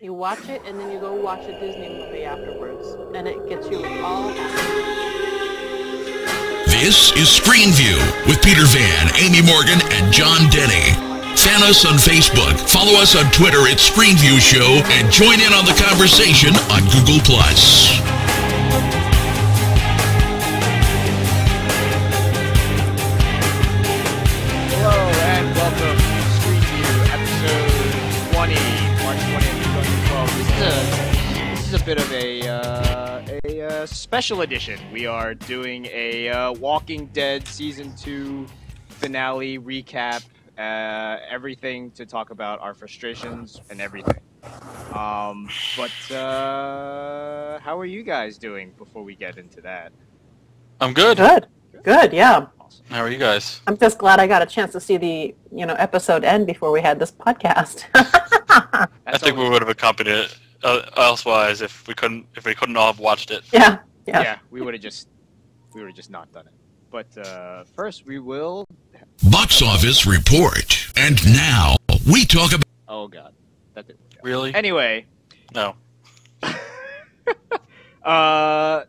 You watch it, and then you go watch a Disney movie afterwards, and it gets you all happy. This is ScreenView with Peter Van, Amy Morgan, and John Denny. Fan us on Facebook, follow us on Twitter at ScreenView Show, and join in on the conversation on Google+. Hello and welcome to ScreenView, episode 20, March 20th, 2012. This is a bit of a special edition. We are doing a Walking Dead Season 2 finale recap, everything to talk about our frustrations and everything. But how are you guys doing before we get into that? I'm good. Good, yeah. Awesome. How are you guys? I'm just glad I got a chance to see the, episode end before we had this podcast. I think we would have accompanied it elsewise if we couldn't all have watched it. Yeah. We would have just not done it. But first we will. Box office report. And now we talk about. Oh God, that didn't work out. Really? Anyway, No. the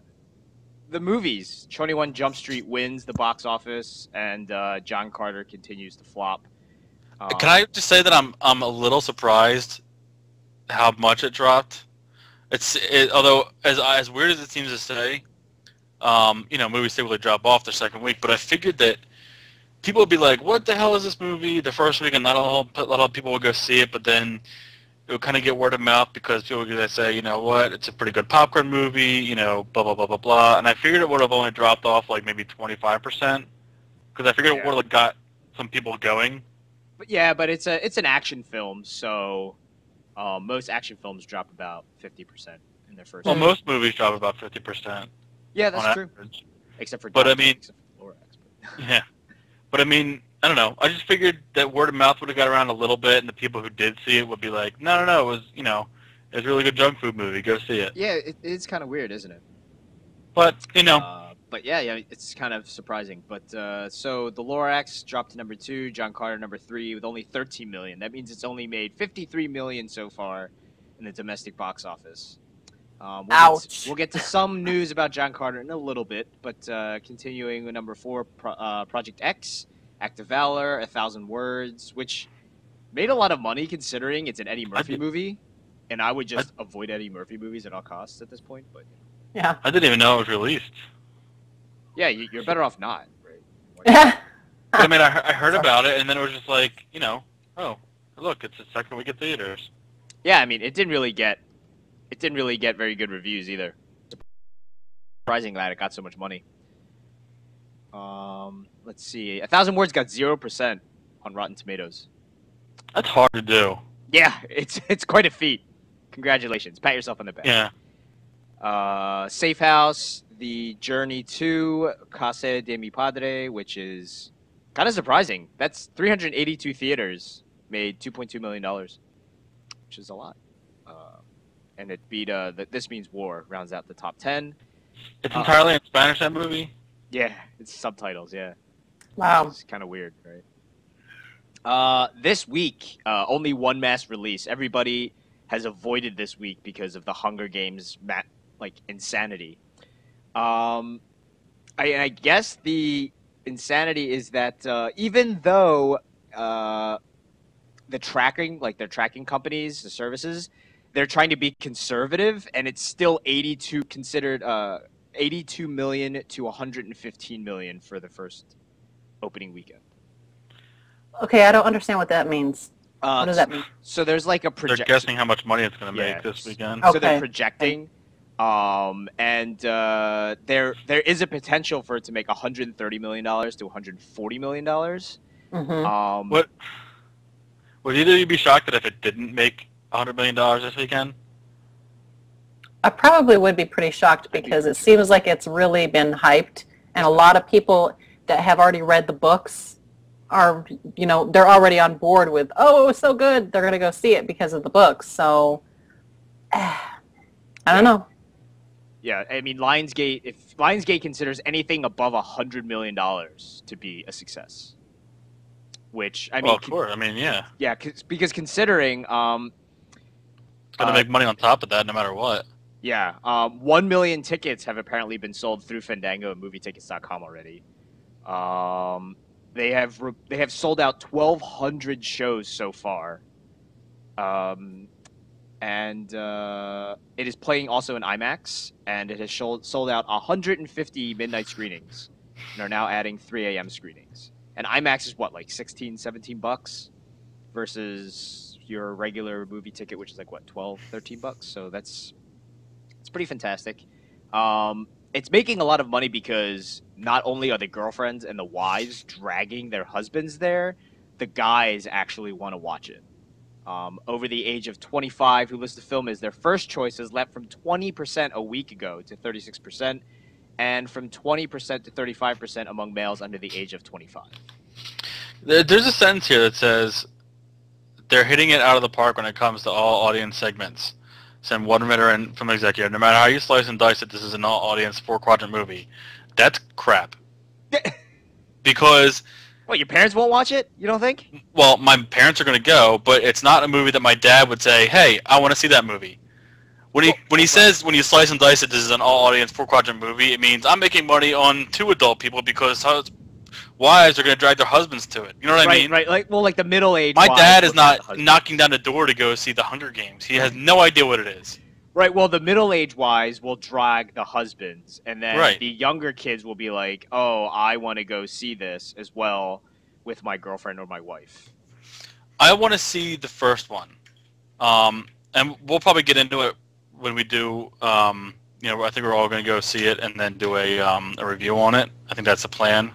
movies. 21 Jump Street wins the box office, and John Carter continues to flop. Can I just say that I'm a little surprised how much it dropped? Although as weird as it seems to say, movies typically drop off their second week, but I figured that people would be like, "What the hell is this movie?" the first week, and not a lot of people would go see it, but then it would kind of get word of mouth because people would say, "You know what? It's a pretty good popcorn movie," blah blah blah blah blah. And I figured it would have only dropped off like maybe 25%, because I figured it would have got some people going. But it's an action film, so most action films drop about 50% in their first. Well, most movies drop about 50%. Yeah, that's true. Average. Except for. But I mean, except for Lorax, yeah. But I mean, I don't know. I just figured that word of mouth would have got around a little bit, and the people who did see it would be like, no, it was, it was a really good junk food movie. Go see it. Yeah, it's kind of weird, isn't it? But, But yeah, it's kind of surprising. But so the Lorax dropped to number 2, John Carter number 3 with only 13 million. That means it's only made 53 million so far in the domestic box office. Ouch. We'll get to some news about John Carter in a little bit, but continuing with number 4, Project X, Act of Valor, 1,000 Words, which made a lot of money considering it's an Eddie Murphy movie, and I would just avoid Eddie Murphy movies at all costs at this point. But Yeah. I didn't even know it was released. yeah, you're better off not, right? But, I mean, I heard about it, and then it was just like, oh, look, it's the second week at theaters. Yeah, I mean, it didn't really get very good reviews either. Surprising that it got so much money. Let's see. 1,000 Words got 0% on Rotten Tomatoes. That's hard to do. Yeah, it's quite a feat. Congratulations. Pat yourself on the back. Yeah. Safe House, The Journey to Casa de Mi Padre, which is kind of surprising. That's 382 theaters, made $2.2 million, which is a lot. And it beat This Means War, rounds out the top 10. It's entirely in Spanish, that movie? Yeah, it's subtitles, yeah. Wow. It's kind of weird, right? This week, only one mass release. Everybody has avoided this week because of the Hunger Games insanity. I guess the insanity is that even though the tracking, their tracking companies, the services, they're trying to be conservative, and it's still considered 82 million to 115 million for the first opening weekend. Okay, I don't understand what that means. What does that mean? So there's like a projection. They're guessing how much money it's going to make this weekend. Okay. So they're projecting, and there is a potential for it to make $130 million to $140 million. Mm-hmm. What? Would either of you be shocked that if it didn't make $100 million this weekend? I probably would be pretty shocked because it seems like it's really been hyped, and a lot of people that have already read the books are, they're already on board with, oh, it was so good, they're going to go see it because of the books. So, I don't know. Yeah, I mean, if Lionsgate considers anything above $100 million to be a success, which, I mean... Well, of course, I mean, yeah. Yeah, because considering It's gonna make money on top of that, no matter what. Yeah, 1 million tickets have apparently been sold through Fandango and MovieTickets.com already. They have sold out 1,200 shows so far. And it is playing also in IMAX, and it has sold out 150 midnight screenings, and are now adding 3 a.m. screenings. And IMAX is what, like $16-17 versus your regular movie ticket, which is like what, $12-13. So it's pretty fantastic. It's making a lot of money because not only are the girlfriends and the wives dragging their husbands there, the guys actually want to watch it. Over the age of 25 who list the film as their first choice has leapt from 20% a week ago to 36%, and from 20% to 35% among males under the age of 25. There's a sentence here that says they're hitting it out of the park when it comes to all audience segments. Send one writer and from executive. No matter how you slice and dice it, this is an all-audience 4-quadrant movie. That's crap. Because... What, your parents won't watch it? You don't think? Well, my parents are going to go, but it's not a movie that my dad would say, hey, I want to see that movie. When he says, when you slice and dice it, this is an all-audience 4-quadrant movie, it means I'm making money on 2 adult people because wives are going to drag their husbands to it. You know what I mean? Right, like the middle-aged My dad is not knocking down the door to go see The Hunger Games. He has no idea what it is. Right, well, the middle-aged wives will drag the husbands, and then the younger kids will be like, oh, I want to go see this as well with my girlfriend or my wife. I want to see the first one. And we'll probably get into it when we do, you know, I think we're all going to go see it and then do a review on it. I think that's the plan.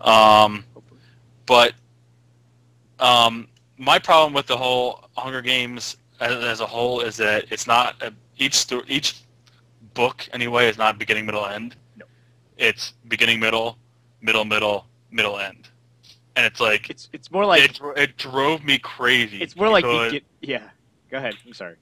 Yeah. But my problem with the whole Hunger Games as a whole is that it's not each book anyway is not beginning, middle, end. No. It's beginning, middle, middle, end, and it's like it's more like it drove me crazy. It's more like yeah. Go ahead. I'm sorry.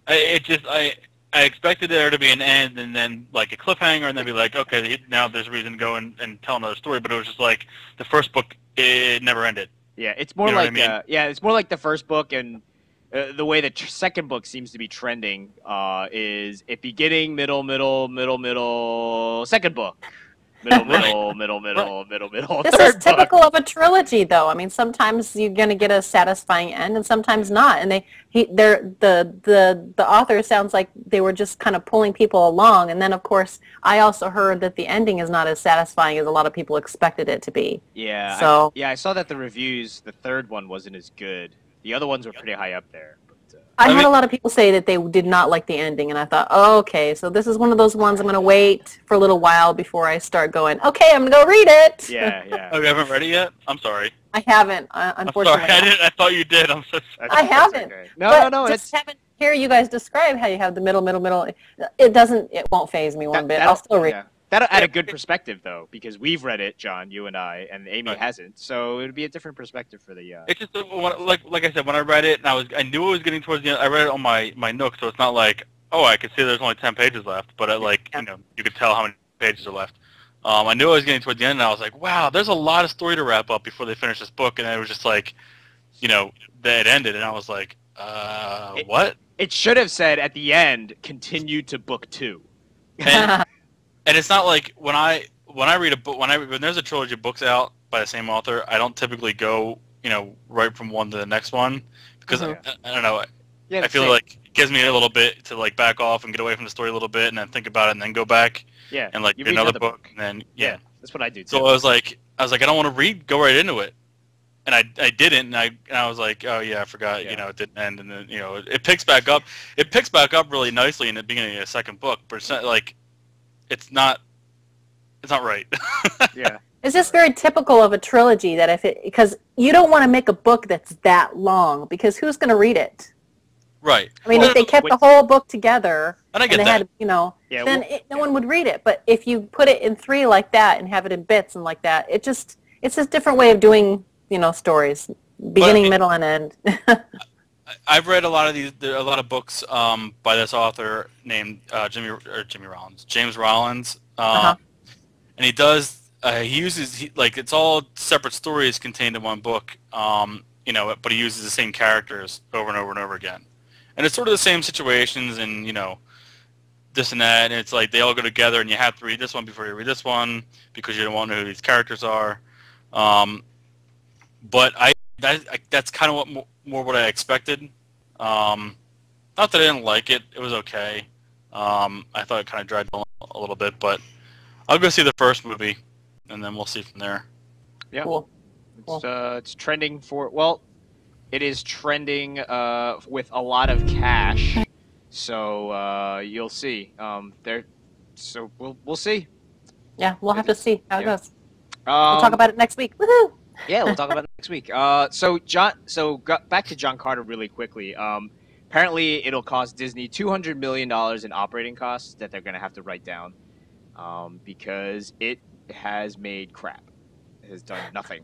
I expected there to be an end and then like a cliffhanger and then be like, okay, now there's a reason to go and tell another story. But it was just like the first book, it never ended. Yeah, it's more like it's more like the first book, and the way the second book seems to be trending is it beginning, middle, second book. Middle. This is typical of a trilogy, though. I mean, sometimes you're going to get a satisfying end, and sometimes not. And the author sounds like they were just kind of pulling people along. And then, of course, I also heard that the ending is not as satisfying as a lot of people expected it to be. Yeah. So I saw that the reviews, the third one wasn't as good. The other ones were pretty high up there. I heard a lot of people say that they did not like the ending, and I thought, oh, okay, so this is one of those ones I'm going to wait for a little while before I start going, okay, I'm going to go read it. Yeah. Oh, you haven't read it yet? I'm sorry. I haven't, unfortunately. I'm sorry, I thought you did. I'm so sorry. I haven't. Okay. No, just haven't hear you guys describe how you have the middle. It won't faze me one bit. I'll still read it. That'll add a good perspective, though, because we've read it, John, you and I, and Amy hasn't. So it would be a different perspective for the. It's just like I said, when I read it, and I knew it was getting towards the end. I read it on my Nook, so it's not like, oh, I could see there's only 10 pages left, but you know, you could tell how many pages are left. I knew I was getting towards the end, and I was like, wow, there's a lot of story to wrap up before they finish this book, and it was just like, you know, that it ended, and I was like, what? It should have said at the end, continue to book 2. And it's not like when I read a book when there's a trilogy of books out by the same author, I don't typically go, you know, right from one to the next one because I don't know. I feel like it gives me a little bit to like back off and get away from the story a little bit and then think about it and then go back and like get another book and then that's what I do too. So I was like I don't want to go right into it. And I didn't, and I was like, oh yeah, I forgot, you know, it didn't end, and then, you know, it picks back up. It picks back up really nicely in the beginning of the second book, but it's not like it's not right. Yeah. It's just very typical of a trilogy that because you don't want to make a book that's that long because who's going to read it? Right. I mean, if they kept the whole book together and they had, you know, then no one would read it. But if you put it in 3 like that and have it in bits and like that, it's just a different way of doing, you know, stories, beginning, middle, and end. I've read a lot of books by this author named James Rollins, and he does it's all separate stories contained in one book, you know, but he uses the same characters over and over and over again, And it's sort of the same situations and, you know, this and that, and it's like they all go together and you have to read this one before you read this one because you don't want to know who these characters are. But that's kind of more what I expected. Not that I didn't like it. It was okay. I thought it kind of dragged on a little bit, but I'll go see the first movie, and then we'll see from there. Yeah. Cool. It's trending for, well, it is trending with a lot of cash. So you'll see. So we'll see. Yeah, we'll have to see how it goes. We'll talk about it next week. Woohoo! Yeah, we'll talk about it next week. Back to John Carter really quickly. Apparently, it'll cost Disney $200 million in operating costs that they're going to have to write down because it has made crap. It has done nothing.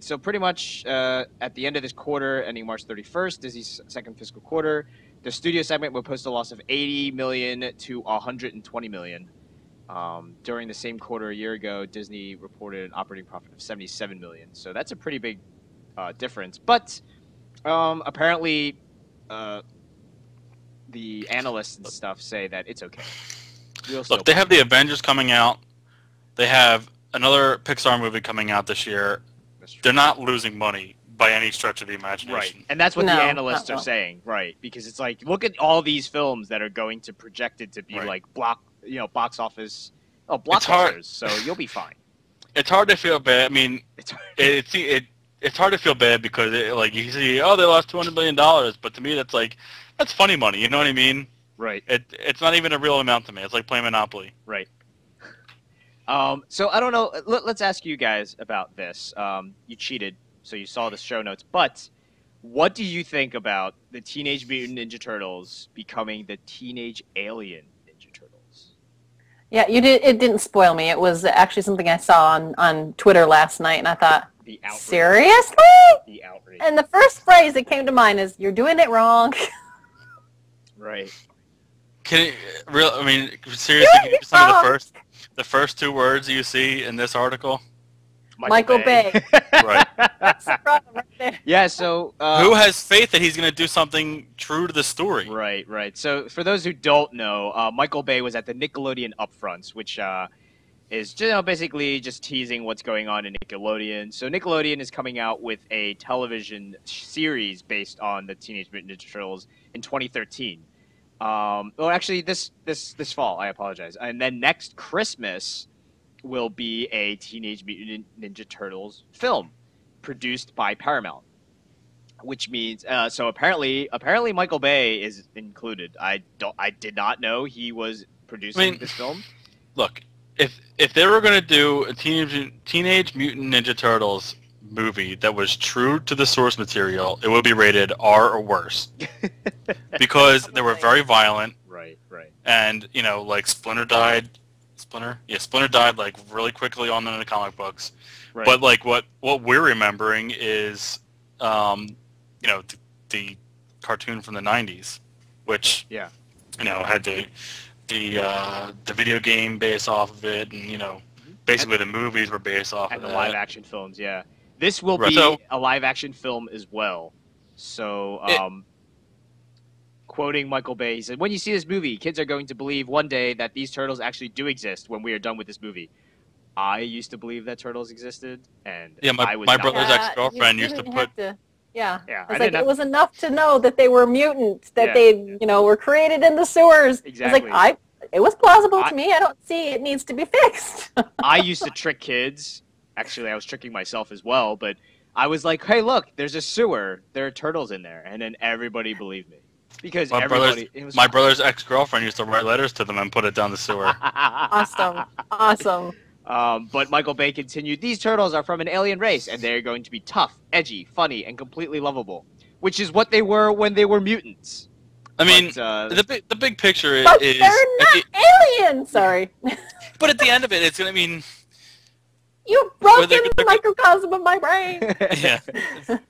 So pretty much at the end of this quarter, ending March 31st, Disney's second fiscal quarter, the studio segment will post a loss of $80 million to $120 million. During the same quarter a year ago, Disney reported an operating profit of $77 million. So that's a pretty big difference. But apparently, the analysts and stuff say that it's okay. Look, they have the Avengers coming out. They have another Pixar movie coming out this year. They're not losing money by any stretch of the imagination. Right, and that's what the analysts are saying, right? Because it's like, look at all these films that are going to projected to be like box office, blockbusters. So you'll be fine. It's hard to feel bad. I mean, it's hard to feel bad because like you see, oh, they lost $200 million, but to me that's funny money. You know what I mean? Right. It's not even a real amount to me. It's like playing Monopoly. Right. So I don't know. Let's ask you guys about this. You cheated, so you saw the show notes. But what do you think about the Teenage Mutant Ninja Turtles becoming the Teenage Alien Ninja Turtles? Yeah, you did. It didn't spoil me. It was actually something I saw on Twitter last night, and I thought, the outrage. Seriously? The outrage. And the first phrase that came to mind is, "You're doing it wrong." Right. I mean, seriously, can you just tell me the first two words you see in this article? Michael Bay. Right. That's the problem right there. Yeah, so... who has faith that he's going to do something true to the story? Right, right. So for those who don't know, Michael Bay was at the Nickelodeon Upfronts, which is basically just teasing what's going on in Nickelodeon. So Nickelodeon is coming out with a television series based on the Teenage Mutant Ninja Turtles in 2013. Well, actually, this fall. I apologize. And then next Christmas will be a Teenage Mutant Ninja Turtles film produced by Paramount, which means so apparently Michael Bay is included. I did not know he was producing this film. Look, if they were going to do a Teenage Mutant Ninja Turtles movie that was true to the source material, it would be rated R or worse. Because they were very violent. Right, right. And, like Splinter died like really quickly on in the comic books. Right. But like what we're remembering is the cartoon from the 90s, which had the video game based off of it, and basically the movies were based off of the that. live action films, yeah. This will be a live action film as well. So quoting Michael Bay, he said, "When you see this movie, kids are going to believe one day that these turtles actually do exist when we are done with this movie. I used to believe that turtles existed, and my brother's ex-girlfriend used to put... It was enough to know that they were mutants, that they, were created in the sewers. Exactly. It's it was plausible to me. I don't see it needs to be fixed. I used to trick kids. Actually, I was tricking myself as well, but I was like, hey, look, there's a sewer. There are turtles in there. And then everybody believed me. Because my brother's ex-girlfriend used to write letters to them and put it down the sewer. Awesome. But Michael Bay continued, these turtles are from an alien race, and they're going to be tough, edgy, funny, and completely lovable, which is what they were when they were mutants. I mean, the big picture is... But they're not aliens! Sorry. But at the end of it, it's going to mean... You broke into the microcosm of my brain. Yeah.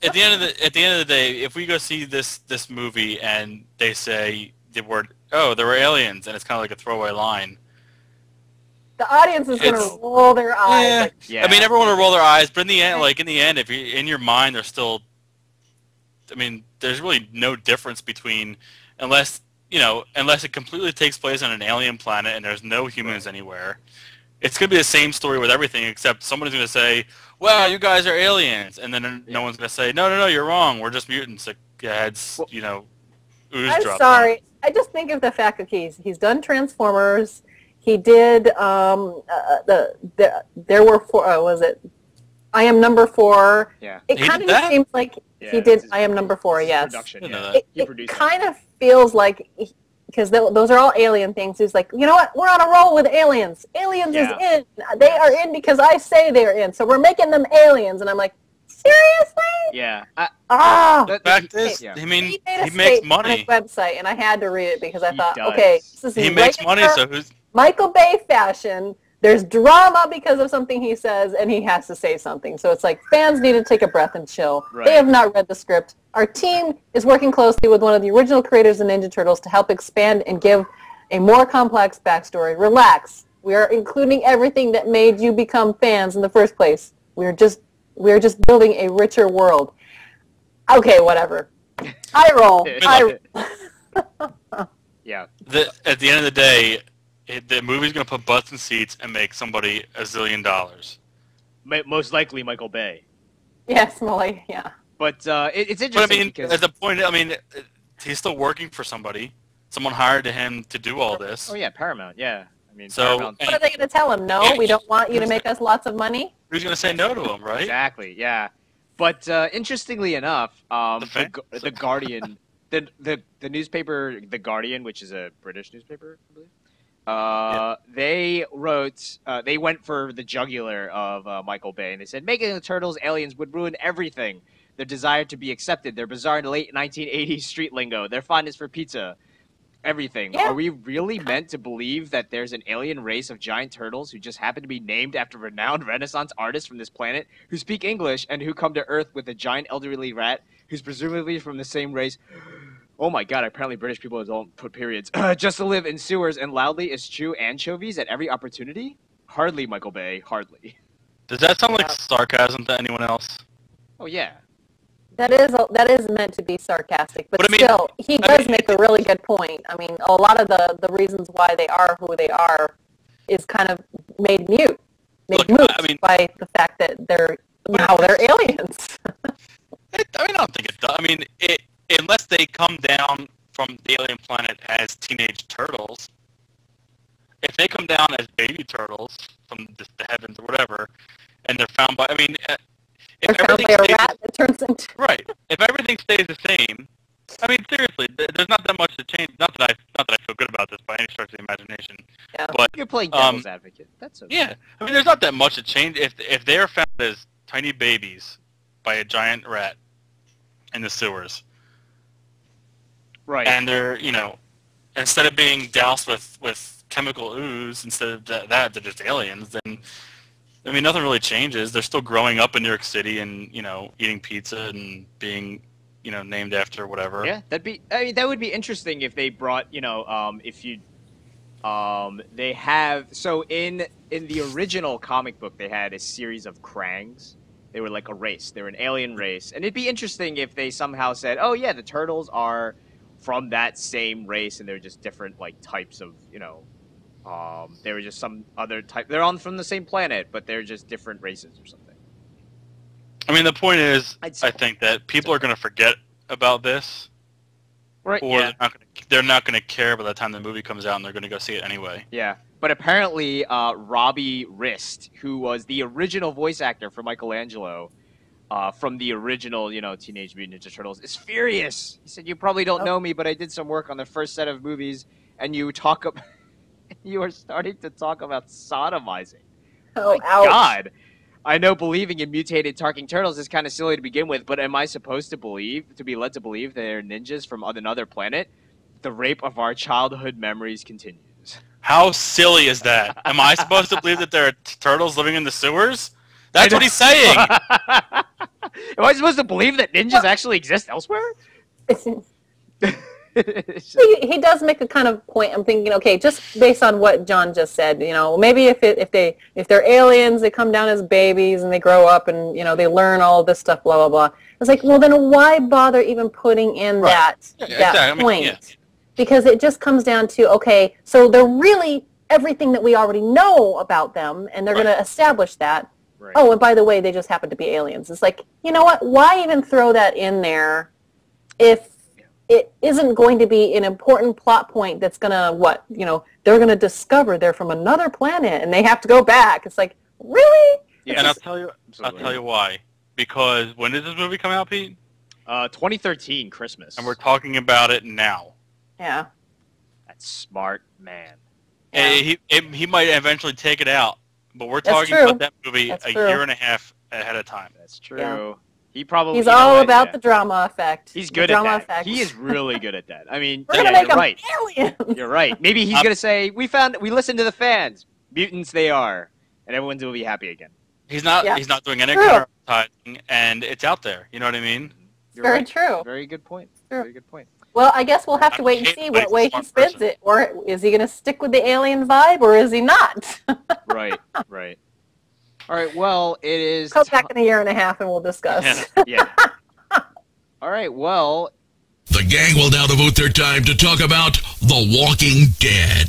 At the end of the day, if we go see this movie and they say the word, "Oh, there were aliens," and it's kind of like a throwaway line, the audience is going to roll their eyes. Yeah. I mean, everyone will roll their eyes, but in the end, if you in your mind, they're still I mean, there's really no difference between, unless it completely takes place on an alien planet and there's no humans anywhere. It's going to be the same story with everything, except somebody's going to say, "Well, you guys are aliens," and then no one's going to say, "No, you're wrong. We're just mutants." Like, yeah, it's ooze I'm drop sorry. I just think of the fact that he's done Transformers. He did there were four. Was it? I Am Number 4. Yeah. It kind of seems like he did I Am Number 4. Yes. Production. It kind of feels like. Because those are all alien things. He's like, you know what? We're on a roll with aliens. Aliens is in. They are in because I say they're in. So we're making them aliens. And I'm like, seriously? Yeah. The fact is, he makes money. On his website, and I had to read it because I thought, does. okay, this is he makes money. So who's Michael Bay fashion? There's drama because of something he says, and he has to say something. So it's like fans need to take a breath and chill. Right. They have not read the script. Our team is working closely with one of the original creators of Ninja Turtles to help expand and give a more complex backstory. Relax. We are including everything that made you become fans in the first place. We're just building a richer world. Okay, whatever. I roll. Yeah. At the end of the day, the movie's going to put butts in seats and make somebody $1 zillion. Most likely Michael Bay. Yes, Molly. Yeah. But it's interesting. But I mean, because... at the point, he's still working for somebody. Someone hired him to do all this. Oh yeah, Paramount. Yeah. I mean, so Paramount... What are they going to tell him? No, we don't want you to make us lots of money. Who's going to say no to him, right? Exactly. Yeah. But interestingly enough, the Guardian, the newspaper, The Guardian, which is a British newspaper, I believe. They wrote, they went for the jugular of Michael Bay, and they said, making the Turtles aliens would ruin everything. Their desire to be accepted, their bizarre late 1980s street lingo, their fondness for pizza, everything. Yeah. Are we really meant to believe that there's an alien race of giant turtles who just happen to be named after renowned Renaissance artists from this planet, who speak English, and who come to Earth with a giant elderly rat, who's presumably from the same race? Oh my god, apparently British people don't put periods. Just to live in sewers and loudly eschew anchovies at every opportunity? Hardly, Michael Bay, hardly. Does that sound like sarcasm to anyone else? Oh yeah. That is meant to be sarcastic, but I mean, still, he does make a really good point. I mean, a lot of the reasons why they are who they are is kind of made moot by the fact that they're aliens. I don't think it does. I mean, unless they come down from the alien planet as teenage turtles, if they come down as baby turtles from the heavens or whatever, and they're found by, if they're found by a rat that turns into... Right. If everything stays the same, I mean, seriously, there's not that much to change. Not that I feel good about this by any stretch of the imagination. Yeah. But you're playing devil's advocate. That's okay. Yeah. I mean, there's not that much to change. If they are found as tiny babies by a giant rat in the sewers, right, and they're, instead of being doused with chemical ooze, instead of that, they're just aliens, then, I mean, nothing really changes. They're still growing up in New York City and, eating pizza and being, named after whatever. Yeah, that would be interesting if they brought, they have, so in the original comic book, they had a series of Krangs. They were like a race. They were an alien race. And it'd be interesting if they somehow said, oh yeah, the turtles are from that same race, and they're just different, like, types of, they were just some other type. They're from the same planet, but they're just different races or something. I mean, the point is, I think that people are going to forget about this. Right, or yeah. they're not going to care by the time the movie comes out, and they're going to go see it anyway. Yeah, but apparently Robbie Rist, who was the original voice actor for Michelangelo, from the original, Teenage Mutant Ninja Turtles, is furious. He said, "You probably don't know me, but I did some work on the first set of movies, and you are starting to talk about sodomizing." Oh, my God. I know believing in mutated talking turtles is kind of silly to begin with, but am I supposed to be led to believe they're ninjas from another planet? The rape of our childhood memories continues. How silly is that? Am I supposed to believe that there are turtles living in the sewers? That's what he's saying. Am I supposed to believe that ninjas actually exist elsewhere? It's just- He does make a kind of point. I'm thinking, okay, just based on what John just said, maybe if they're aliens, they come down as babies and they grow up and they learn all this stuff, blah blah blah. It's like, well, then why bother even putting in that exactly. point? Because it just comes down to, okay, so they're really everything that we already know about them, and they're going to establish that. Right. Oh, and by the way, they just happen to be aliens. It's like, you know what? Why even throw that in there if it isn't going to be an important plot point that's going to, they're going to discover they're from another planet and they have to go back. It's like, really? Yeah, And I'll tell you why. Because when did this movie come out, Pete? 2013 Christmas. And we're talking about it now. Yeah. That's smart, man. And he might eventually take it out, but we're That's talking true. about that movie That's a true. year and a half ahead of time. That's true. Yeah. He's all about the drama effect. He's good at that. He is really good at that. I mean, We're gonna make you're them right. aliens. You're right. Maybe he's gonna say, we listened to the fans. Mutants they are. And everyone will be happy again. He's not Yeah. He's not doing any True. kind of advertising, and it's out there. You know what I mean? You're Very right. true. Very good point. True. Very good point. Well, I guess we'll have to wait and see what way he spins it. Or is he going to stick with the alien vibe, or is he not? Right. Right. All right. Well, it is. Come back in a year and a half and we'll discuss. Yeah. All right. Well, The gang will now devote their time to talk about The Walking Dead.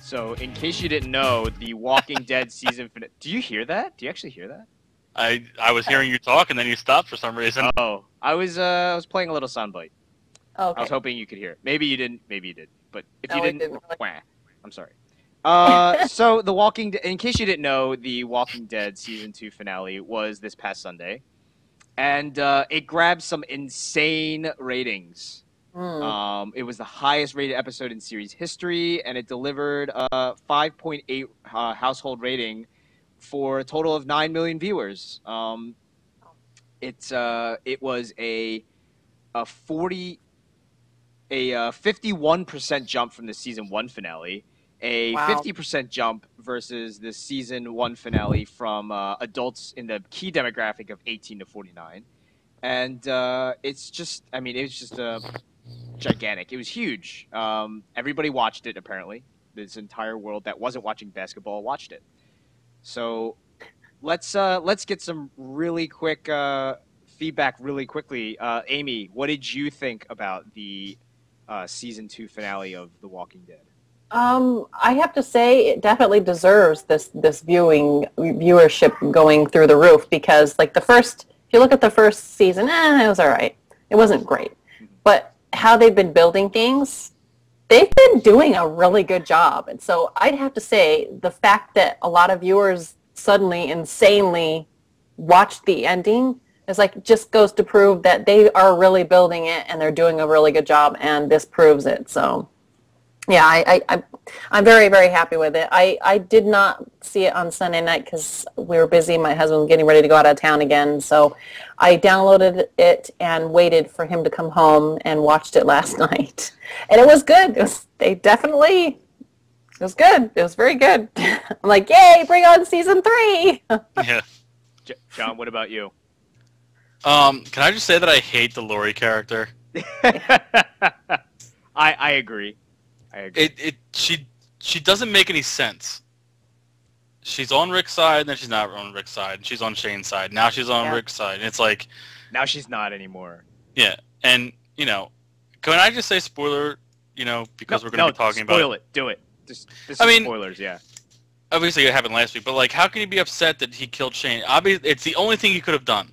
so in case you didn't know, the Walking Dead season finale. Do you hear that? Do you actually hear that? I was hearing you talk, and then you stopped for some reason. Oh, I was playing a little soundbite. Okay. I was hoping you could hear it. Maybe you didn't. Maybe you did. But if No, you I didn't, didn't really. wah, I'm sorry. So the Walking in case you didn't know, the Walking Dead season 2 finale was this past Sunday, and it grabbed some insane ratings. It was the highest rated episode in series history, and it delivered a 5.8 household rating for a total of 9 million viewers. It was a 51% jump from the season 1 finale, a Wow. 50% jump versus the season 1 finale from adults in the key demographic of 18 to 49. And it's just, I mean, it was just gigantic. It was huge. Everybody watched it, apparently. This entire world that wasn't watching basketball watched it. So let's get some really quick feedback really quickly. Amy, what did you think about the season 2 finale of The Walking Dead? I have to say it definitely deserves this viewership going through the roof, because like if you look at the first season, it was all right. It wasn't great. But how they've been building things, they've been doing a really good job. And so I'd have to say the fact that a lot of viewers suddenly insanely watched the ending is like just goes to prove that they are really building it and they're doing a really good job, and this proves it. So yeah, I'm very, very happy with it. I did not see it on Sunday night because we were busy. My husband was getting ready to go out of town again. So I downloaded it and waited for him to come home and watched it last night. And it was good. It was good. It was very good. I'm like, yay, bring on season 3. Yeah. John, what about you? Can I just say that I hate the Lori character? I agree. She doesn't make any sense. She's on Rick's side, then she's not on Rick's side, and she's on Shane's side. Now she's on Rick's side, and it's like, Now she's not anymore. yeah. And can I just say spoiler? Because we're going to be talking about. Spoil it. Do it. This is spoilers. Yeah. Obviously, it happened last week, but like, how can you be upset that he killed Shane? Obviously, it's the only thing he could have done.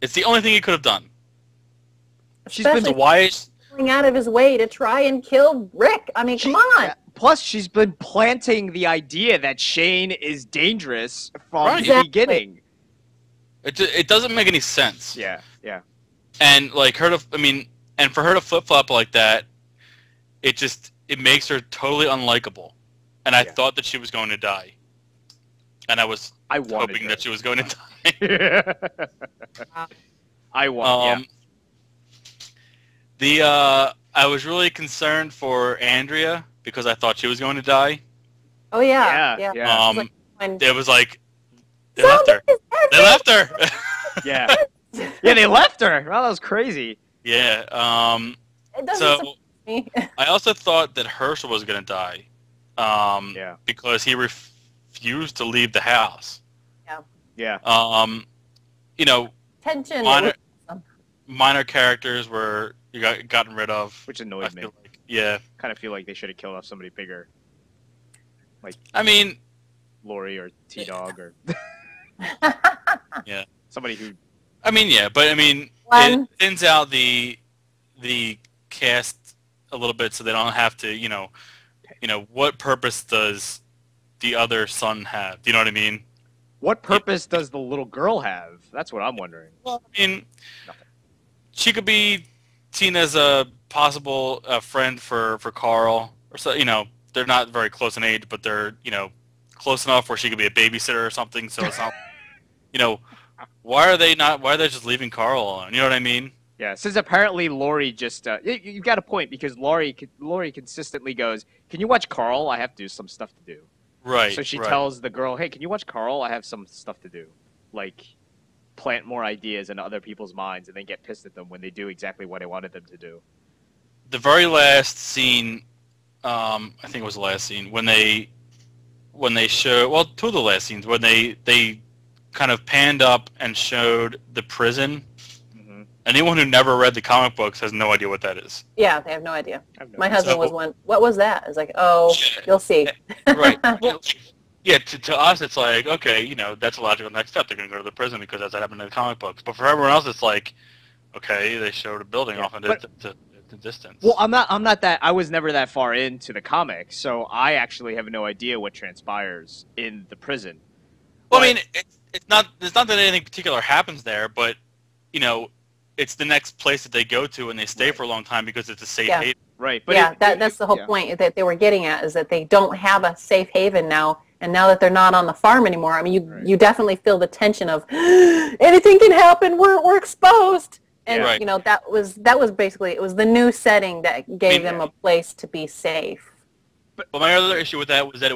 It's the only thing he could have done. Especially Why? going out of his way to try and kill Rick. I mean, come on. Yeah. Plus, she's been planting the idea that Shane is dangerous from Right. the Exactly. beginning. It doesn't make any sense. Yeah. Yeah. And like and for her to flip flop like that, it makes her totally unlikable. And I thought that she was going to die. And I was hoping that she was going to die. I want. I was really concerned for Andrea because I thought she was going to die. Oh, yeah. Yeah. Like when- It was like they left her. They left her. Yeah. Yeah. They left her. Well, that was crazy. Yeah. It doesn't So surprise me. I also thought that Herschel was going to die. Because he refused to leave the house. Yeah. You know, Tension. minor characters were gotten rid of, Which annoyed me. Yeah. Kind of feel like they should have killed off somebody bigger. Like, I mean, Lori or T-Dog or yeah, somebody who. I mean, yeah, but I mean, it thins out the cast a little bit, so they don't have to, you know, what purpose does the other son have? Do you know what I mean? What purpose does the little girl have? That's what I'm wondering. Well, I mean, she could be seen as a possible friend for Carl, or so. You know, they're not very close in age, but they're close enough where she could be a babysitter or something. So it's not, why are they just leaving Carl alone? You know what I mean? Yeah, since apparently Lori just you got a point, because Lori consistently goes, "Can you watch Carl? I have to do some stuff to do." Right. So she tells the girl, "Hey, can you watch Carl? I have some stuff to do." Like, plant more ideas into other people's minds and then get pissed at them when they do exactly what I wanted them to do. The very last scene, I think it was the last scene, when they show, well, two of the last scenes, when they kind of panned up and showed the prison. Mm-hmm. Anyone who never read the comic books has no idea what that is. Yeah, they have no idea. My husband was one. What was that? I was like, oh, you'll see. Right. Well, yeah, to us, it's like, okay, that's a logical next step. They're going to go to the prison because that's what happened in the comic books. But for everyone else, it's like, okay, they showed a building off in the distance. Well, I'm not that. I was never that far into the comics, so I actually have no idea what transpires in the prison. Well, I mean, it's not that anything particular happens there, but it's the next place that they go to and they stay for a long time because it's a safe haven. Right. But yeah, that's the whole point that they were getting at, is that they don't have a safe haven now. And now that they're not on the farm anymore, I mean, you definitely feel the tension of anything can happen. We're exposed. And that was basically, it was the new setting that gave them a place to be safe. But my other issue with that was that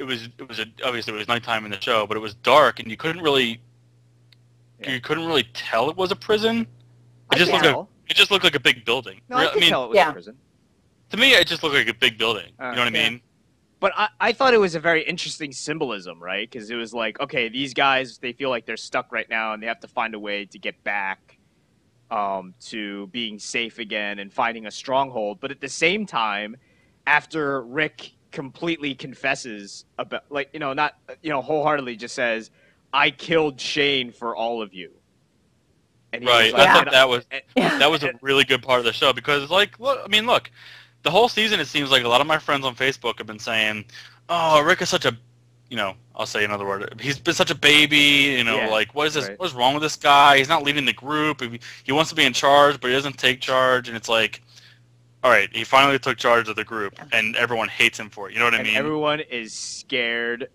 obviously it was nighttime in the show, but it was dark and you couldn't really tell it was a prison. It just looked like a big building. No, I could tell it was a prison. To me, it just looked like a big building. You know what I mean? But I thought it was a very interesting symbolism, right? Because it was like, okay, these guys, they feel like they're stuck right now and they have to find a way to get back to being safe again and finding a stronghold. But at the same time, after Rick completely confesses about, not wholeheartedly just says, "I killed Shane for all of you." And right. I thought that was a really good part of the show, because it's like, look, the whole season it seems like a lot of my friends on Facebook have been saying, "Oh, Rick is such a," I'll say another word. He's been such a baby. Like, what is this? Right. What is wrong with this guy? He's not leading the group. He wants to be in charge, but he doesn't take charge. And it's like, all right, he finally took charge of the group, and everyone hates him for it. You know what I mean? Everyone is scared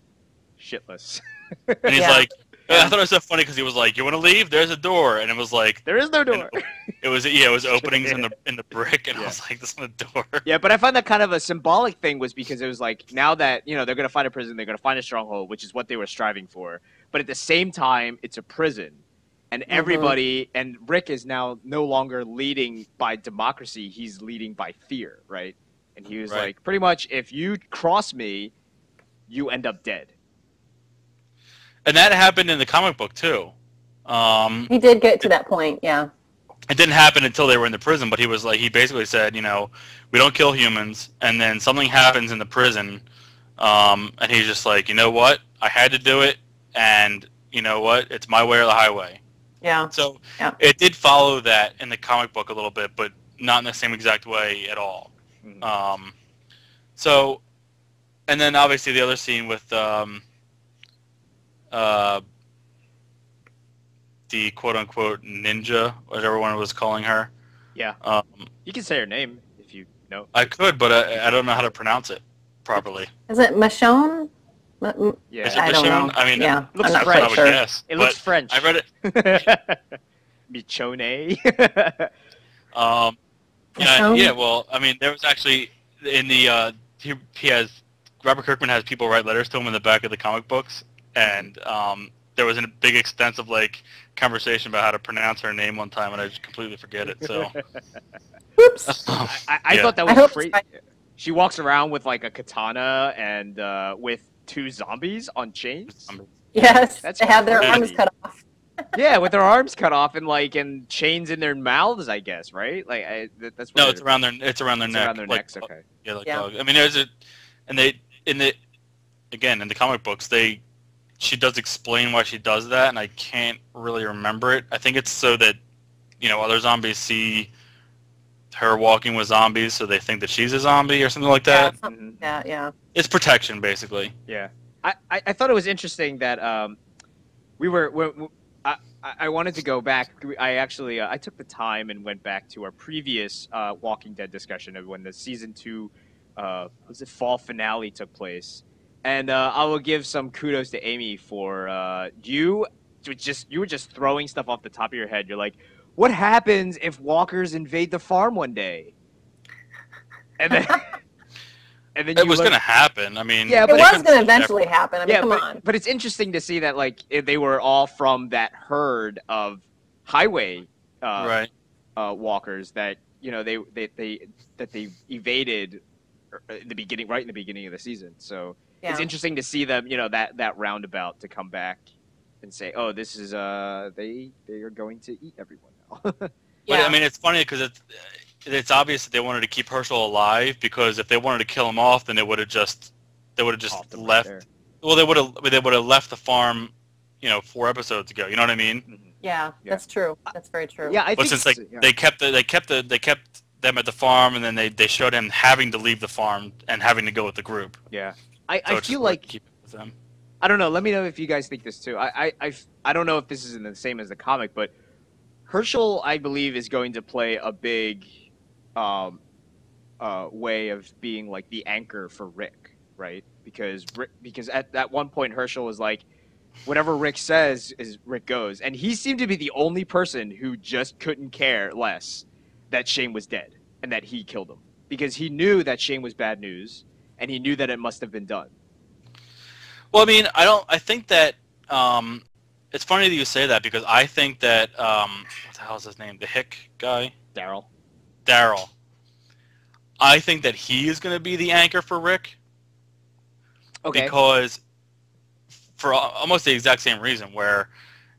shitless. And he's like, I thought it was so funny because he was like, "You want to leave? There's a door," and it was like, "There is no door." It was openings in the brick, and I was like, "This is a door." Yeah, but I find that kind of a symbolic thing, was because it was like, now that they're going to find a prison, they're going to find a stronghold, which is what they were striving for. But at the same time, it's a prison, and everybody and Rick is now no longer leading by democracy; he's leading by fear, right? And he was like, pretty much, if you cross me, you end up dead. And that happened in the comic book too. He did get to that point, yeah. It didn't happen until they were in the prison, but he basically said, we don't kill humans, and then something happens in the prison, and he's just like, you know what? I had to do it, and you know what? It's my way or the highway. Yeah. So it did follow that in the comic book a little bit, but not in the same exact way at all. Mm-hmm. And then obviously the other scene with the quote-unquote ninja, what everyone was calling her. Yeah. You can say her name if you know. I could, but I don't know how to pronounce it properly. Is it Michonne? Yeah. Is it Michonne? I mean, yeah. It looks I'm French. not quite sure. Guess, it looks French. I read it. Michonne. Yeah, well, I mean, there was actually, in the, Robert Kirkman has people write letters to him in the back of the comic books, and there was a big extensive, conversation about how to pronounce her name one time, and I just completely forget it. So, Oops. I thought that I was hope crazy. it's right. She walks around with like a katana and with 2 zombies on chains. Yes, That's they have their crazy. arms cut off. Yeah, with their arms cut off and chains in their mouths, I guess, right? Like that's no, weird. it's around their neck. Around their like, necks. Okay. Yeah, like Yeah. dog. I mean, there's a, and they in the comic books she does explain why she does that, and I can't really remember it. I think it's so that other zombies see her walking with zombies, so they think that she's a zombie or something like that. Yeah, something like that, yeah. It's protection, basically. Yeah. I thought it was interesting that I wanted to go back. I actually I took the time and went back to our previous Walking Dead discussion of when the season 2 fall finale took place, and I will give some kudos to Amy for you were just throwing stuff off the top of your head. You're like, what happens if walkers invade the farm one day? And then It was going to happen. I mean, yeah, It but was going to eventually happen. I mean, come on. but it's interesting to see that like they were all from that herd of highway right. Walkers that they evaded in the beginning, right in the beginning of the season. So it's Yeah. interesting to see them, that roundabout to come back and say, oh, this is they are going to eat everyone now. But Yeah. I mean, it's funny because it's obvious that they wanted to keep Herschel alive, because if they wanted to kill him off, then they would have just Off them right left. there. Well, they would have left the farm, 4 episodes ago. You know what I mean? Mhm. Yeah, Yeah. that's true. That's very true. Yeah, I But think since they kept them at the farm, and then they showed him having to leave the farm and having to go with the group. yeah. So I it's feel just worth like keeping with them. I don't know. Let me know if you guys think this too. I don't know if this is the same as the comic, but Herschel, I believe, is going to play a big way of being like the anchor for Rick, right? Because at that one point Herschel was like, whatever Rick says is Rick goes, and he seemed to be the only person who just couldn't care less that Shane was dead and that he killed him, because he knew that Shane was bad news and he knew that it must have been done. Well, I mean, I think that it's funny that you say that, because I think that what the hell is his name? The Hick guy, Daryl. I think that he is going to be the anchor for Rick. Okay. Because for almost the exact same reason, where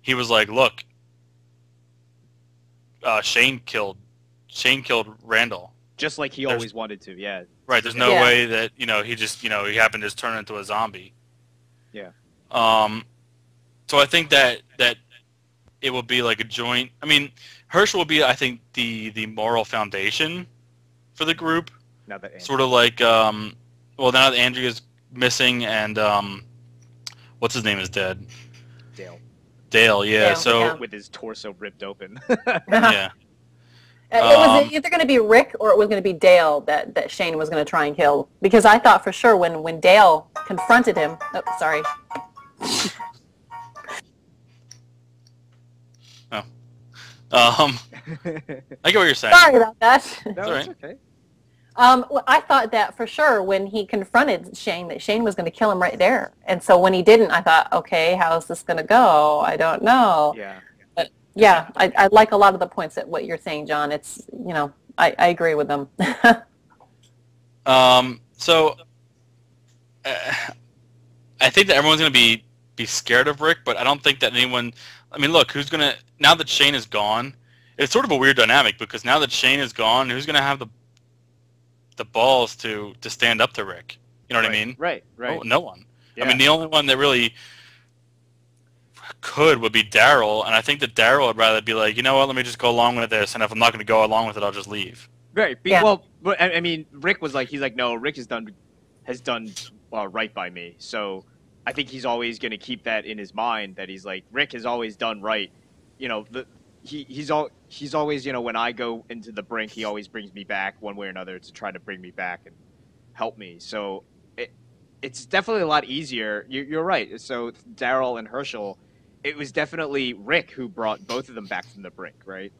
he was like, "Look, Shane killed Randall." Just like he always wanted to, yeah. Right. There's no Yeah. way that he just he happened to just turn into a zombie. Yeah. So I think that it will be like a joint. I mean, Herschel will be, I think, the moral foundation for the group. Now that Sort of like well, now that Andrea's missing and what's his name is dead. Dale, yeah. Dale, So yeah. with his torso ripped open. yeah. It was either going to be Rick or it was going to be Dale that Shane was going to try and kill. Because I thought for sure when Dale confronted him... Oh, sorry. I get what you're saying. Sorry about that. No, all it's right. okay. Well, I thought that for sure when he confronted Shane, that Shane was going to kill him right there. And so when he didn't, I thought, okay, how's this going to go? I don't know. Yeah. But yeah, I like a lot of the points that what you're saying, John. It's, I agree with them. So I think that everyone's going to be scared of Rick, but I don't think that anyone. I mean, look, who's going to, now that Shane is gone, it's sort of a weird dynamic, because now that Shane is gone, who's going to have the balls to stand up to Rick? You know what I mean? Right. No one. Yeah. I mean, the only one that really would be Daryl, and I think that Daryl would rather be like, you know what, let me just go along with this, and if I'm not going to go along with it, I'll just leave. Right. Yeah. Well, but, I mean, Rick was like, he's like, no, Rick has done right by me. So I think he's always going to keep that in his mind, that he's like, Rick has always done right. He's always, when I go into the brink, he always brings me back one way or another to try to bring me back and help me. So it's definitely a lot easier. You're right. So Daryl and Herschel, it was definitely Rick who brought both of them back from the brink, right?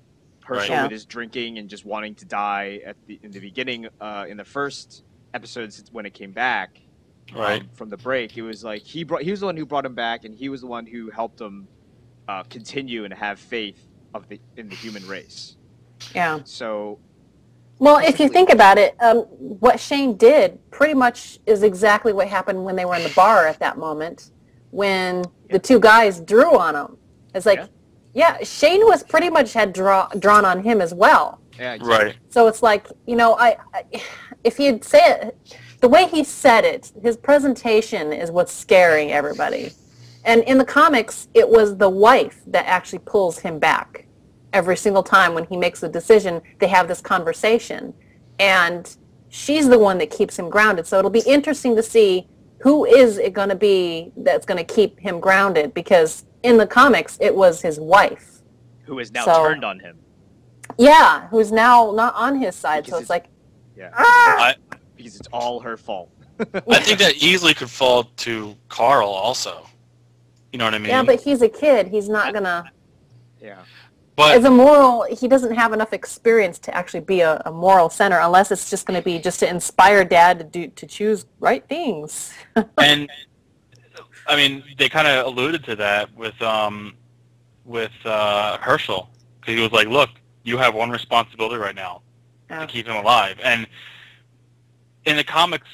Herschel Yeah. with his drinking and just wanting to die in the beginning, in the first episodes when it came back Right. from the break. It was like he was the one who brought him back, and he was the one who helped him continue and have faith in the human race. Yeah. So, well, if you think about it, what Shane did pretty much is exactly what happened when they were in the bar at that moment, when the two guys drew on him. It's like, Shane was pretty much had drawn on him as well. Yeah, exactly. Right. So it's like, if you'd say it, the way he said it, his presentation is what's scaring everybody. And in the comics, it was the wife that actually pulls him back. Every single time when he makes a decision, they have this conversation. And she's the one that keeps him grounded. So it'll be interesting to see who is it going to be that's going to keep him grounded. Because in the comics, it was his wife. Who is now turned on him. Yeah, who's now not on his side. Because so it's like, because it's all her fault. I think that easily could fall to Carl also. You know what I mean? Yeah, but he's a kid. He's not going to... Yeah. But as a moral, he doesn't have enough experience to actually be a moral center, unless it's just going to be just to inspire Dad to choose right things. and I mean, they kind of alluded to that with Herschel, because he was like, "Look, you have one responsibility right now to keep him alive." And in the comics,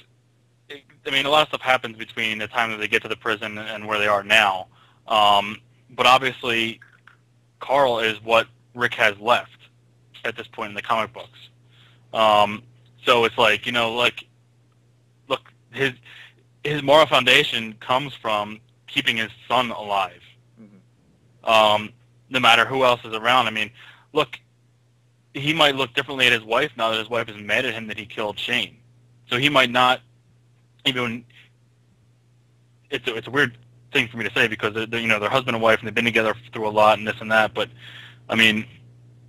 I mean, a lot of stuff happens between the time that they get to the prison and where they are now. But obviously, Carl is what Rick has left at this point in the comic books. So it's like, look, his moral foundation comes from keeping his son alive. Mm-hmm. No matter who else is around. I mean, look, he might look differently at his wife now that his wife is mad at him that he killed Shane. So he might not even. It's a weird thing for me to say because they're husband and wife and they've been together through a lot and this and that. But I mean,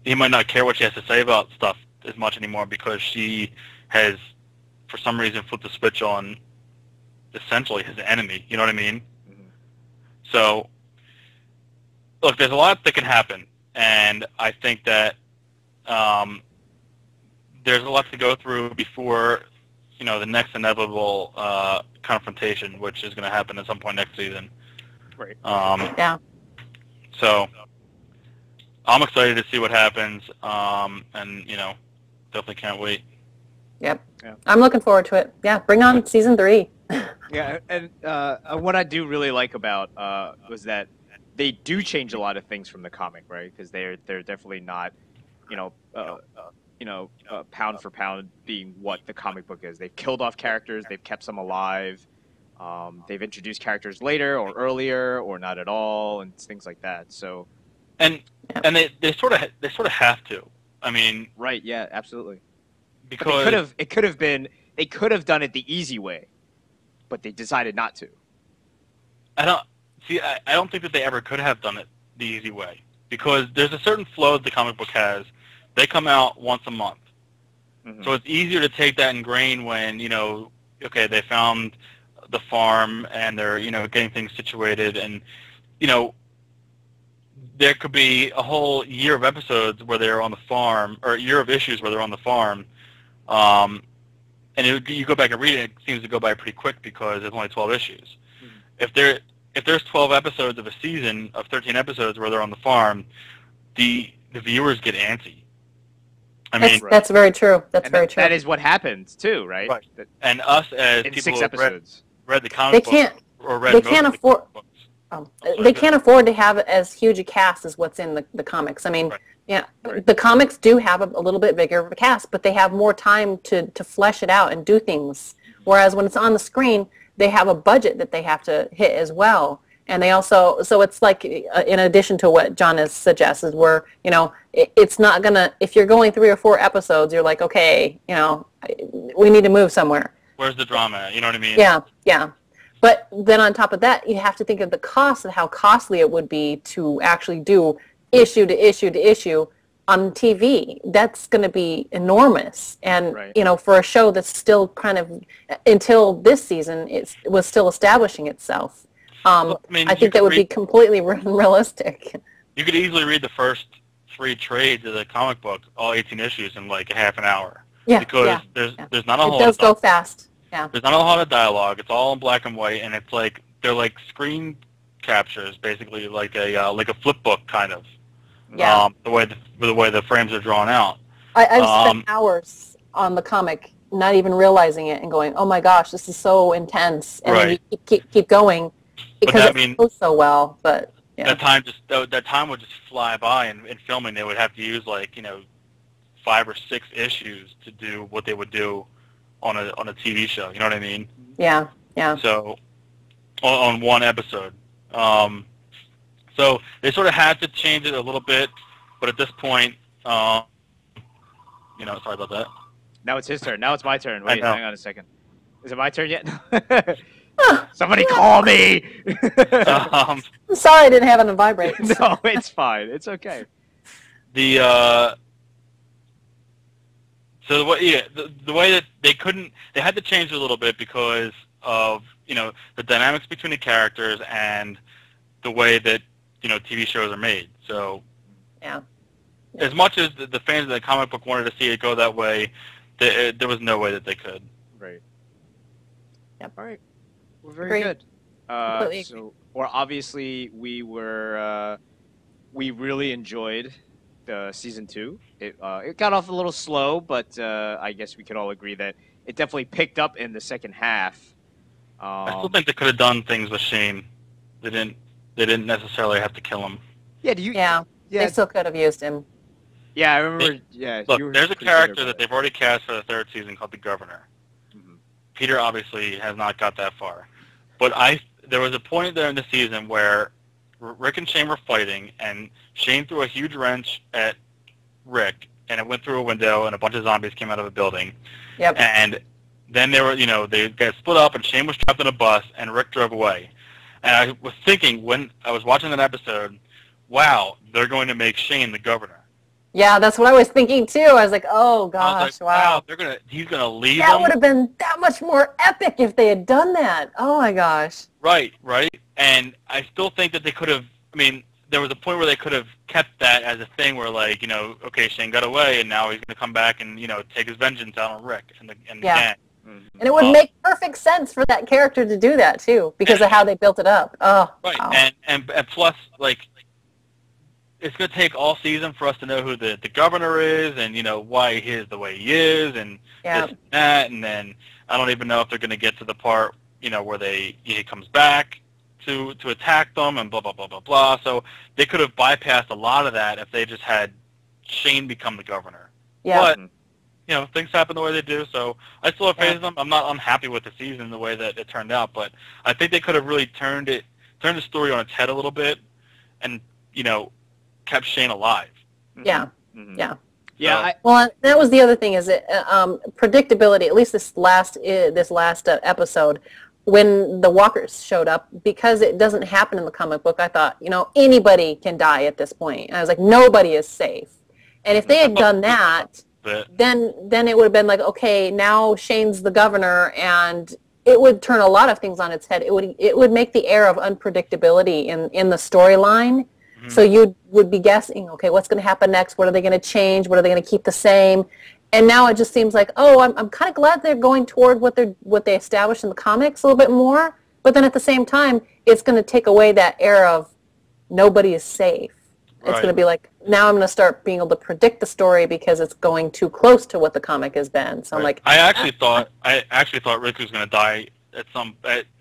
he might not care what she has to say about stuff as much anymore because she has, for some reason, flipped the switch on essentially his enemy. You know what I mean? Mm-hmm. So, look, there's a lot that can happen, and I think that there's a lot to go through before the next inevitable confrontation, which is going to happen at some point next season. Right. Yeah. So I'm excited to see what happens, and definitely can't wait. Yep. Yeah. I'm looking forward to it. Yeah, bring on season 3. Yeah, and what I do really like about was that they do change a lot of things from the comic, right? Because they're definitely not, pound for pound being what the comic book is. They've killed off characters, they've kept some alive, they've introduced characters later or earlier or not at all, and things like that. So, and they sort of have to. I mean, right? Yeah, absolutely. Because they could have done it the easy way, but they decided not to. I don't think that they ever could have done it the easy way because there's a certain flow that the comic book has. They come out once a month. Mm-hmm. So it's easier to take that in grain when, they found the farm and they're, getting things situated and, there could be a whole year of episodes where they're on the farm or a year of issues where they're on the farm. And you go back and read it, it seems to go by pretty quick because there's only 12 issues. Mm-hmm. If there's 12 episodes of a season of 13 episodes where they're on the farm, the viewers get antsy. I mean, that's very true. That's very true. That is what happens too, right? Right. And us as in people 6 who episodes. read the comic books or read they can't afford. They can't afford to have as huge a cast as what's in the comics. I mean, the comics do have a little bit bigger of a cast, but they have more time to flesh it out and do things. Whereas when it's on the screen, they have a budget that they have to hit as well. And they also, so it's like, in addition to what John has suggested, where, it's not going to, if you're going 3 or 4 episodes, you're like, okay, we need to move somewhere. Where's the drama? You know what I mean? Yeah. But then on top of that, you have to think of the cost and how costly it would be to actually do issue to issue to issue on TV. That's going to be enormous. And, for a show that's still kind of, until this season, it was still establishing itself. I think that would be completely unrealistic. You could easily read the first 3 trades of the comic book, all 18 issues, in like a half an hour. Yeah, because there's not a whole lot. It does go fast. Yeah. There's not a lot of dialogue. It's all in black and white, and it's like they're like screen captures, basically like a flip book kind of. Yeah. The way the frames are drawn out. I've spent hours on the comic, not even realizing it, and going, "Oh my gosh, this is so intense!" And then you keep going because it goes so well. But yeah, that time would just fly by. And in filming, they would have to use 5 or 6 issues to do what they would do on a TV show. You know what I mean? Yeah. Yeah. So on one episode. So they sort of had to change it a little bit, but at this point, sorry about that. Now it's his turn. Now it's my turn. Wait, hang on a second. Is it my turn yet? Somebody call me! I'm sorry I didn't have it on vibrate. No, it's fine. It's okay. So the way that they had to change it a little bit because of the dynamics between the characters and the way that TV shows are made. So yeah. As much as the fans of the comic book wanted to see it go that way, there was no way that they could. Right. Yep. All right. Well, very good. Obviously we really enjoyed the season 2. It got off a little slow, but I guess we could all agree that it definitely picked up in the second half. I still think they could have done things with Shane. They didn't necessarily have to kill him. Yeah. Yeah. They still could have used him. Yeah, I remember. Look, there's a character that they've already cast for the 3rd season called the Governor. Mm-hmm. Peter obviously has not got that far, but there was a point there in the season where Rick and Shane were fighting, and Shane threw a huge wrench at Rick, and it went through a window, and a bunch of zombies came out of a building. Yep. And then they got split up, and Shane was trapped in a bus, and Rick drove away. And I was thinking when I was watching that episode, wow, they're going to make Shane the Governor. Yeah, that's what I was thinking too. I was like, oh gosh, wow. He's gonna leave That them. would have been that much more epic if they had done that. Oh my gosh. Right. And I still think that they could have. I mean, there was a point where they could have kept that as a thing where, okay, Shane got away, and now he's gonna come back and take his vengeance out on Rick and the gang. And it would make perfect sense for that character to do that too, because of how they built it up. Oh. Right. Wow. And plus, it's going to take all season for us to know who the governor is and, why he is the way he is and this and that. And then I don't even know if they're going to get to the part, where he comes back to attack them and blah, blah, blah, blah, blah. So they could have bypassed a lot of that if they just had Shane become the governor. Yeah. But, things happen the way they do. So I still have faith in them. I'm not unhappy with the season the way that it turned out. But I think they could have really turned the story on its head a little bit and, kept Shane alive. Yeah. Mm-hmm. Yeah. Yeah. Well, that was the other thing is that predictability. At least this last episode, when the walkers showed up, because it doesn't happen in the comic book. I thought, anybody can die at this point. And I was like, nobody is safe. And if they had done that, then it would have been like, okay, now Shane's the governor, and it would turn a lot of things on its head. It would make the air of unpredictability in the storyline. So you would be guessing, okay, what's going to happen next? What are they going to change? What are they going to keep the same? And now it just seems like, oh, I'm kind of glad they're going toward what they established in the comics a little bit more. But then at the same time, it's going to take away that air of nobody is safe. It's going to be like, now I'm going to start being able to predict the story because it's going too close to what the comic has been. So I'm like, I actually thought Rick was going to die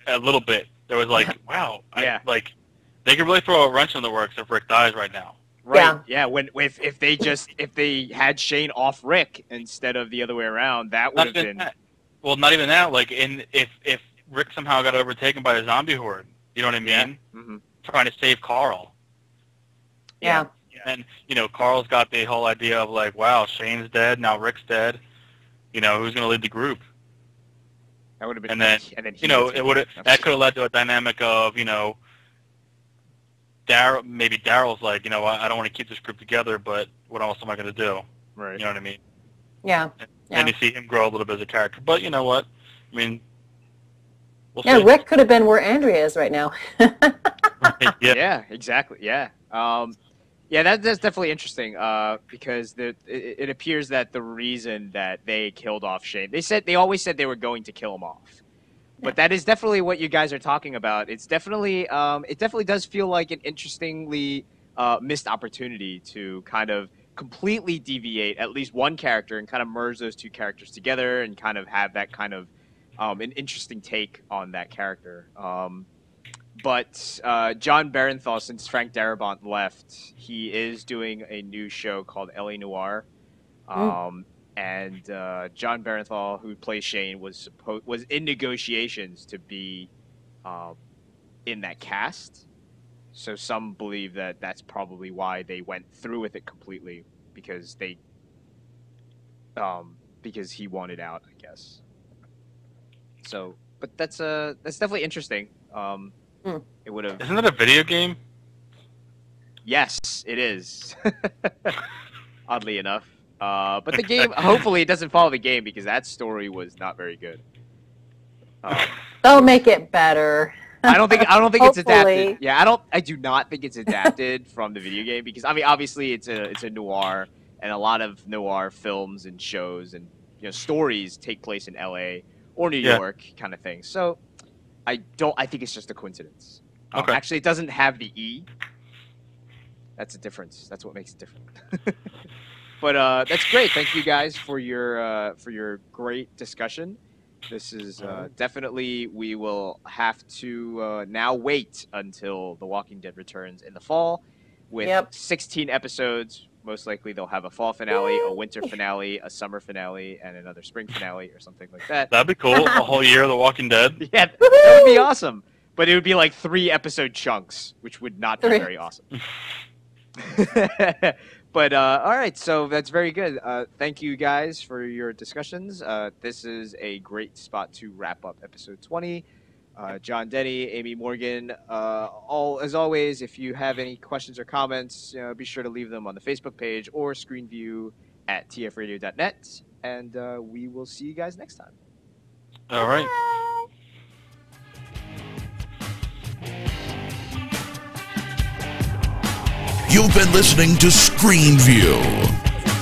a little bit. There was wow, they could really throw a wrench in the works if Rick dies right now. Right. Yeah. If they had Shane off Rick instead of the other way around, that would have been. That. Well, not even that. If Rick somehow got overtaken by a zombie horde, you know what I mean? Yeah. Mm-hmm. Trying to save Carl. Yeah. And Carl's got the whole idea of wow, Shane's dead, now Rick's dead. Who's going to lead the group? That would have been. And then it would that could have led to a dynamic of Daryl's like, I don't want to keep this group together, but what else am I going to do? Right. You know what I mean? Yeah. And you see him grow a little bit as a character. But you know what? I mean, we'll see. Rick could have been where Andrea is right now. Right, yeah. Yeah, exactly. Yeah. That's definitely interesting because it appears that the reason that they killed off Shane, they always said they were going to kill him off. But that is definitely what you guys are talking about. It's definitely, it definitely does feel like an interestingly missed opportunity to kind of completely deviate at least one character and kind of merge those two characters together and kind of have that kind of an interesting take on that character. But John Barenthal, since Frank Darabont left, he is doing a new show called L.A. Noire. And John Barenthal, who plays Shane, was in negotiations to be in that cast. So some believe that that's probably why they went through with it completely, because because he wanted out, I guess. So, but that's definitely interesting. It would have. Isn't that a video game? Yes, it is. Oddly enough. But the game, hopefully it doesn't follow the game, because that story was not very good. They'll make it better. I don't think it's adapted. Hopefully. Yeah, I do not think it's adapted from the video game, because I mean, obviously it's a noir, and a lot of noir films and shows and stories take place in LA or New York kind of thing. So I think it's just a coincidence. Okay. Actually, it doesn't have the E. That's a difference. That's what makes it different. But that's great. Thank you guys for your great discussion. This is definitely, we will have to now wait until The Walking Dead returns in the fall with 16 episodes. Most likely they'll have a fall finale, a winter finale, a summer finale, and another spring finale or something like that. That'd be cool. A whole year of The Walking Dead. Yeah, that would be awesome. But it would be like 3-episode chunks, which would not be very awesome. But all right, so that's very good. Thank you guys for your discussions. This is a great spot to wrap up episode 20. John Denny, Amy Morgan, as always, if you have any questions or comments, be sure to leave them on the Facebook page or ScreenView at tfradio.net, and we will see you guys next time. All right. You've been listening to ScreenView.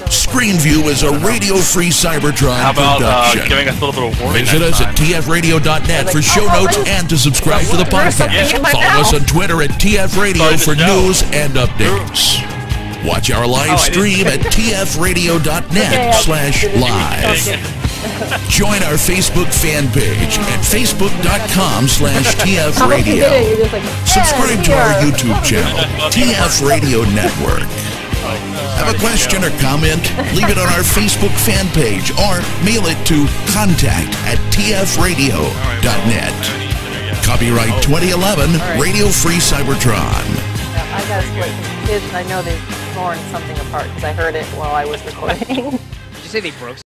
ScreenView is a radio-free Cybertron production. Giving us a little bit of warning? Visit us at tfradio.net for show notes and to subscribe to the podcast. Follow us on Twitter at tfradio for news and updates. Watch our live stream at tfradio.net/live. Join our Facebook fan page at facebook.com/tfradio. Subscribe to our YouTube channel, TF Radio Network. Have a question or comment? Leave it on our Facebook fan page or mail it to contact@tfradio.net. Copyright 2011, Radio Free Cybertron. I gotta split the kids. I know they've torn something apart because I heard it while I was recording. Did you say they broke